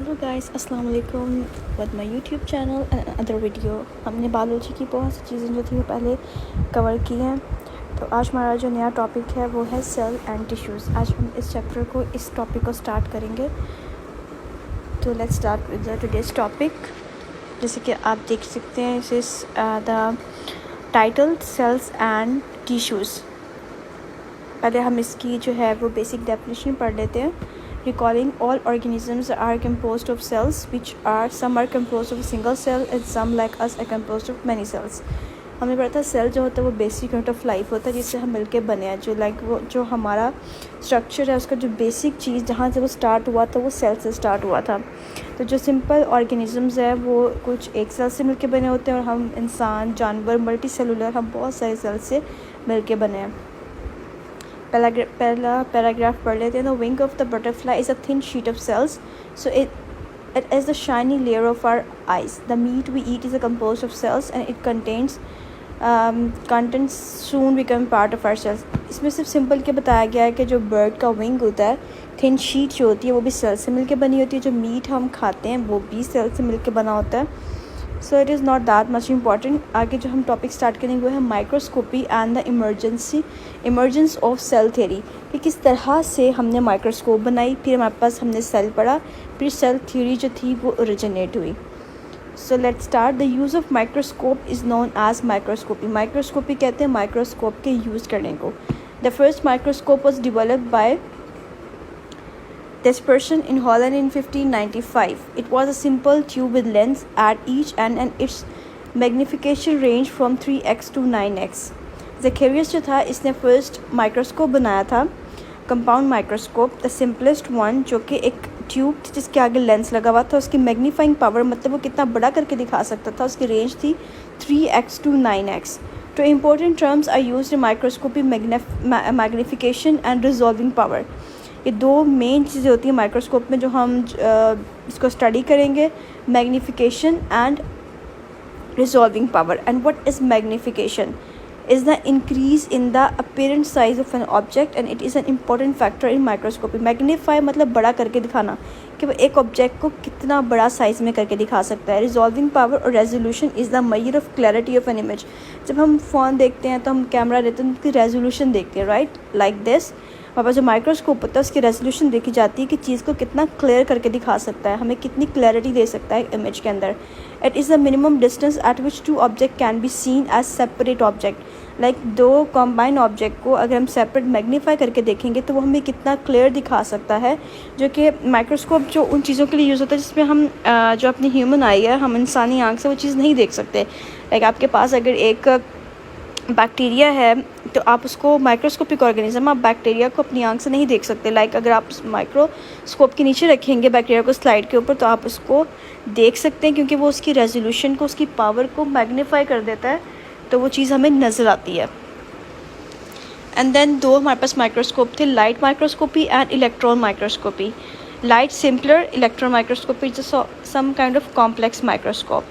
Hello guys, अस्सलाम वालेकुम with my YouTube channel and other video. हमने बायोलॉजी की बहुत सी चीज़ें जो थी वो पहले कवर की हैं। तो आज हमारा जो नया टॉपिक है वो है सेल एंड टिश्यूज़। आज हम इस चैप्टर को इस टॉपिक को स्टार्ट करेंगे। तो let's start with the today's topic. जैसे कि आप देख सकते हैं, इस the title cells and tissues. पहले हम इसकी जो है वो बेसिक डेफिनेशन पढ़ लेते हैं। Recalling, all organisms are composed of cells, which are some are composed of a single cell and some like us are composed of many cells. हमें पता है सेल जो होता है वो बेसिक यूनिट ऑफ लाइफ होता है जिससे हम मिलके बने हैं। वो जो हमारा स्ट्रक्चर है उसका जो बेसिक चीज़ जहाँ से वो स्टार्ट हुआ था वो सेल से स्टार्ट हुआ था। तो जो सिंपल ऑर्गेनिजम्स है वो कुछ एक सेल से मिलके बने होते हैं और हम इंसान, जानवर, मल्टी सेलुलर, हम बहुत सारे सेल से मिलके बने हैं। पहला पैराग्राफ पढ़ लेते हैं। The wing of the butterfly is a thin sheet of cells, so it is the shiny layer of our eyes. The meat we eat is a composed of cells and it contents soon become part of our cells. इसमें सिर्फ simple के बताया गया है कि जो bird का wing होता है, थिन शीट जो होती है वो भी सेल से मिलके बनी होती है। जो मीट हम खाते हैं वो भी सेल से मिलके बना होता है। So it is not that much important. आगे जो हम टॉपिक स्टार्ट करेंगे वो है microscopy and the emergence of cell theory, कि किस तरह से हमने माइक्रोस्कोप बनाई, फिर हमारे पास हमने सेल पढ़ा, फिर सेल थ्योरी जो थी वो ओरिजिनेट हुई। So let's start. The use of microscope is known as microscopy. Microscopy कहते हैं माइक्रोस्कोप के यूज़ करने को। The first microscope was developed by this person in Holland in 1595. It was a simple tube with lens at each end and its magnification ranged from 3x to 9x. Zacharias जो था इसने first microscope बनाया था, compound microscope, the simplest one, जो कि एक tube थी जिसके आगे लेंस लगा हुआ था। उसकी मैग्नीफाइंग पावर मतलब वो कितना बड़ा करके दिखा सकता था, उसकी रेंज थी 3x to 9x. Two important terms are used in microscopy: magnification and resolving power. ये दो मेन चीज़ें होती हैं माइक्रोस्कोप में जो हम इसको स्टडी करेंगे, magnification and resolving power. And what is magnification? Is the increase in the apparent size of an object and it is an important factor in microscopy. Magnify मतलब बड़ा करके दिखाना, कि वो एक ऑब्जेक्ट को कितना बड़ा साइज़ में करके दिखा सकता है। रिजॉल्विंग पावर और resolution is the measure of clarity of an image. जब हम फ़ोन देखते हैं तो हम कैमरा लेते हैं, उनकी रेजोल्यूशन देखते हैं, राइट, लाइक दिस। हमारे पास जो माइक्रोस्कोप होता है उसकी रेजोल्यूशन देखी जाती है कि चीज़ को कितना क्लियर करके दिखा सकता है, हमें कितनी क्लैरिटी दे सकता है इमेज के अंदर। It is the minimum distance at which two object can be seen as separate object. Like दो कॉम्बाइन ऑब्जेक्ट को अगर हम सेपरेट मैग्नीफाई करके देखेंगे तो वो हमें कितना क्लियर दिखा सकता है, जो कि माइक्रोस्कोप जो उन चीज़ों के लिए यूज़ होता है जिसमें हम जो अपनी ह्यूमन आई है, हम इंसानी आँख से वो चीज़ नहीं देख सकते। लाइक आपके पास अगर एक बैक्टीरिया है तो आप उसको, माइक्रोस्कोपिक ऑर्गेनिज्म, आप बैक्टीरिया को अपनी आंख से नहीं देख सकते। लाइक अगर आप माइक्रोस्कोप के नीचे रखेंगे बैक्टीरिया को स्लाइड के ऊपर तो आप उसको देख सकते हैं, क्योंकि वो उसकी रेजोल्यूशन को, उसकी पावर को मैग्नीफाई कर देता है, तो वो चीज़ हमें नज़र आती है। एंड देन दो हमारे पास माइक्रोस्कोप थे, light microscopy and electron microscopy. Light simpler, electron microscopy is some kind of complex microscope.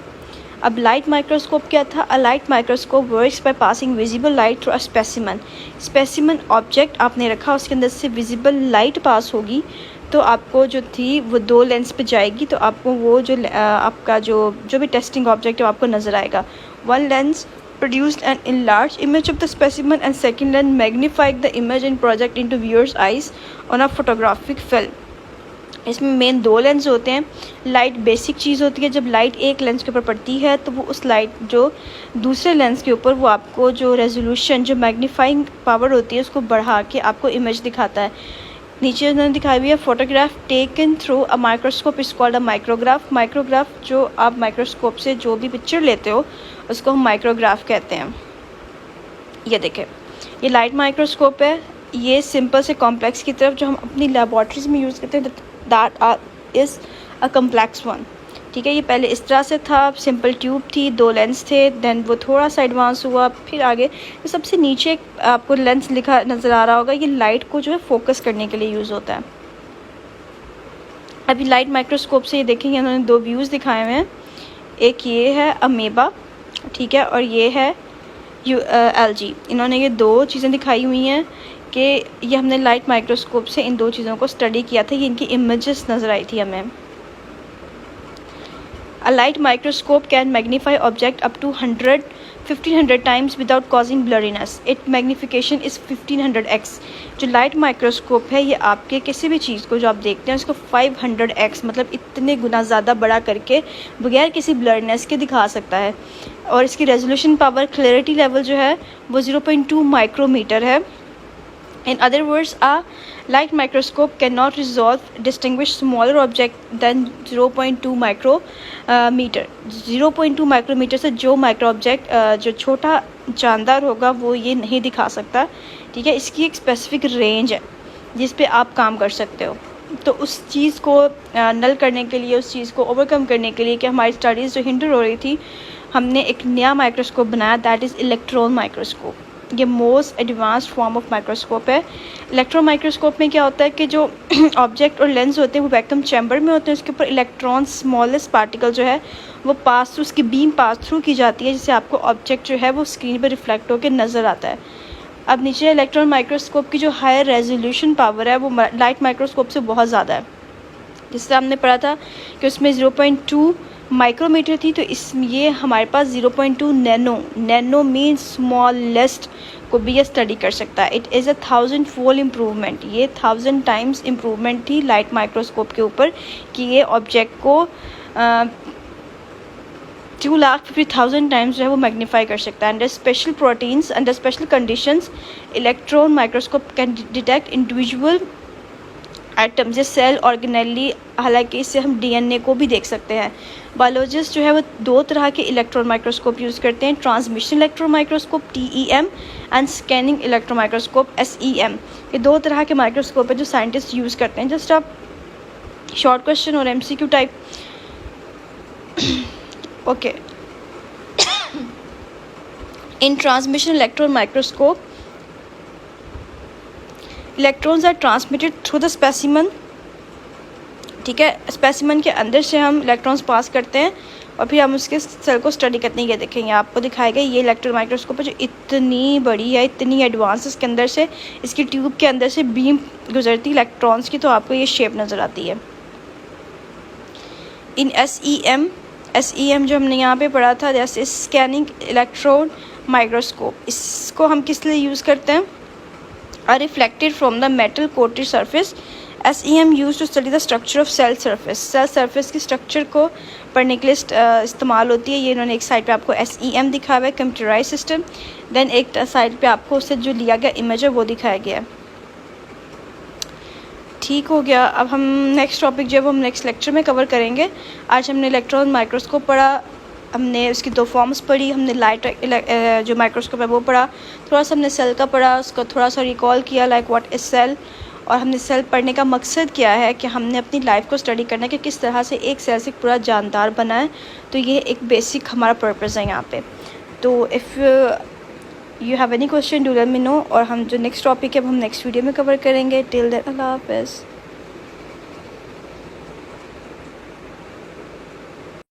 अब लाइट माइक्रोस्कोप क्या था? A light microscope works by passing visible light through a specimen object आपने रखा, उसके अंदर से विजिबल लाइट पास होगी तो आपको जो थी वो दो लेंस पे जाएगी, तो आपको वो जो आपका जो भी टेस्टिंग ऑब्जेक्ट है वो आपको नज़र आएगा। One lens produced an enlarged image of the specimen and second lens magnified the image and project into viewer's eyes on a photographic film. इसमें मेन दो लेंस होते हैं। लाइट बेसिक चीज़ होती है, जब लाइट एक लेंस के ऊपर पड़ती है तो वो उस लाइट जो दूसरे लेंस के ऊपर वो आपको जो रेजोल्यूशन, जो मैग्नीफाइंग पावर होती है उसको बढ़ा के आपको इमेज दिखाता है। नीचे उन्होंने दिखाई हुई है photograph taken through a microscope is called a micrograph. Micrograph जो आप माइक्रोस्कोप से जो भी पिक्चर लेते हो उसको हम माइक्रोग्राफ कहते हैं। ये देखें, ये लाइट माइक्रोस्कोप है। ये सिंपल से कॉम्प्लेक्स की तरफ जो हम अपनी लेबॉर्ट्रीज में यूज़ करते हैं, that is a complex one. ठीक है, ये पहले इस तरह से था, सिंपल ट्यूब थी, दो लेंस थे, देन वो थोड़ा सा एडवांस हुआ, फिर आगे ये सबसे नीचे आपको लेंस लिखा नज़र आ रहा होगा, ये लाइट को जो है फोकस करने के लिए यूज़ होता है। अभी लाइट माइक्रोस्कोप से ये देखेंगे उन्होंने दो व्यूज़ दिखाए हुए हैं, एक ये है अमेबा, ठीक है, और ये है एलजी। इन्होंने ये दो चीज़ें दिखाई हुई हैं कि ये हमने लाइट माइक्रोस्कोप से इन दो चीज़ों को स्टडी किया था, ये इनकी इमेजेस नज़र आई थी हमें। A light microscope can magnify object up to 1500 times without causing blurriness. Its magnification is 1500x. जो लाइट माइक्रोस्कोप है ये आपके किसी भी चीज़ को जो आप देखते हैं उसको 500x मतलब इतने गुना ज़्यादा बड़ा करके बगैर किसी ब्लरनेस के दिखा सकता है। और इसकी रेजोल्यूशन पावर क्लैरिटी लेवल जो है वो 0.2 माइक्रोमीटर है। In other words, a light microscope cannot distinguish smaller object than 0.2 micrometer. 0.2 micrometer से जो माइक्रो ऑब्जेक्ट जो छोटा जानदार होगा वो ये नहीं दिखा सकता, ठीक है। इसकी एक स्पेसिफिक रेंज है जिस पे आप काम कर सकते हो। तो उस चीज़ को नल करने के लिए, उस चीज़ को ओवरकम करने के लिए कि हमारी स्टडीज़ जो हिंडर हो रही थी, हमने एक नया माइक्रोस्कोप बनाया, दैट इज़ इलेक्ट्रॉन माइक्रोस्कोप। ये most advanced form of microscope है। इलेक्ट्रॉन माइक्रोस्कोप में क्या होता है कि जो ऑब्जेक्ट और लेंस होते हैं वो वैक्यूम चैम्बर में होते हैं, उसके ऊपर इलेक्ट्रॉन स्मॉलेस्ट पार्टिकल जो है वो पास थ्रू, उसकी बीम पास थ्रू की जाती है, जिससे आपको ऑब्जेक्ट जो है वो स्क्रीन पर रिफ्लेक्ट होकर नज़र आता है। अब नीचे इलेक्ट्रॉन माइक्रोस्कोप की जो हायर रेजोल्यूशन पावर है वो लाइट माइक्रोस्कोप से बहुत ज़्यादा है। जिससे हमने पढ़ा था कि उसमें 0.2 माइक्रोमीटर थी, तो ये हमारे पास 0.2 नैनो मीन्स स्मॉलेस्ट को भी ये स्टडी कर सकता है। It is 1000-fold improvement. ये 1000 टाइम्स इम्प्रूवमेंट थी लाइट माइक्रोस्कोप के ऊपर कि ये ऑब्जेक्ट को 2,50,000 टाइम्स जो है वो मैग्नीफाई कर सकता है। Under special proteins, under special conditions, electron microscope can detect individual atoms या सेल ऑर्गेनेली। हालांकि इससे हम डीएनए को भी देख सकते हैं। बायोलॉजिस्ट जो है वो दो तरह के इलेक्ट्रॉन माइक्रोस्कोप यूज़ करते हैं, transmission electron microscope TEM and scanning electron microscope SEM। ये दो तरह के माइक्रोस्कोप है जो साइंटिस्ट यूज़ करते हैं। जस्ट आप शॉर्ट क्वेश्चन और MCQ type. Okay, in transmission electron microscope electrons are transmitted through the specimen, ठीक है। स्पेसिमन के अंदर से हम इलेक्ट्रॉन्स पास करते हैं और फिर हम उसके सेल को स्टडी करने के देखेंगे। आपको दिखाएगा ये इलेक्ट्रॉन माइक्रोस्कोप है जो इतनी बड़ी है, इतनी एडवांस, इसके अंदर से, इसकी ट्यूब के अंदर से बीम गुजरती इलेक्ट्रॉन्स की, तो आपको ये शेप नज़र आती है। इन SEM जो हमने यहाँ पे पढ़ा था, जैसे स्कैनिंग इलेक्ट्रॉन माइक्रोस्कोप, इसको हम किस लिए यूज़ करते हैं? Are reflected from the metal coated surface. SEM use to study the structure of cell surface. Cell surface की स्ट्रक्चर को पढ़ने के लिए इस्तेमाल होती है। ये इन्होंने एक साइड पे आपको SEM दिखा हुआ है, कंप्यूटराइज सिस्टम। देन एक साइड पे आपको उससे जो लिया गया इमेज है वो दिखाया गया है। ठीक हो गया। अब हम नेक्स्ट टॉपिक जो है वो हम नेक्स्ट लेक्चर में कवर करेंगे। आज हमने इलेक्ट्रॉन माइक्रोस्कोप पढ़ा, हमने उसकी दो फॉर्म्स पढ़ी, हमने लाइट जो माइक्रोस्कोप है वो पढ़ा, थोड़ा सा हमने सेल का पढ़ा, उसको थोड़ा सा रिकॉल किया लाइक व्हाट इज़ सेल। और हमने सेल पढ़ने का मकसद क्या है कि हमने अपनी लाइफ को स्टडी करना है कि किस तरह से एक सेल से पूरा जानदार बना है। तो ये एक बेसिक हमारा पर्पज़ है यहाँ पे। तो if you have any question do let me know. और हम जो नेक्स्ट टॉपिक है वो हम नेक्स्ट वीडियो में कवर करेंगे। टिल देन अल्लाह हाफ़िज़।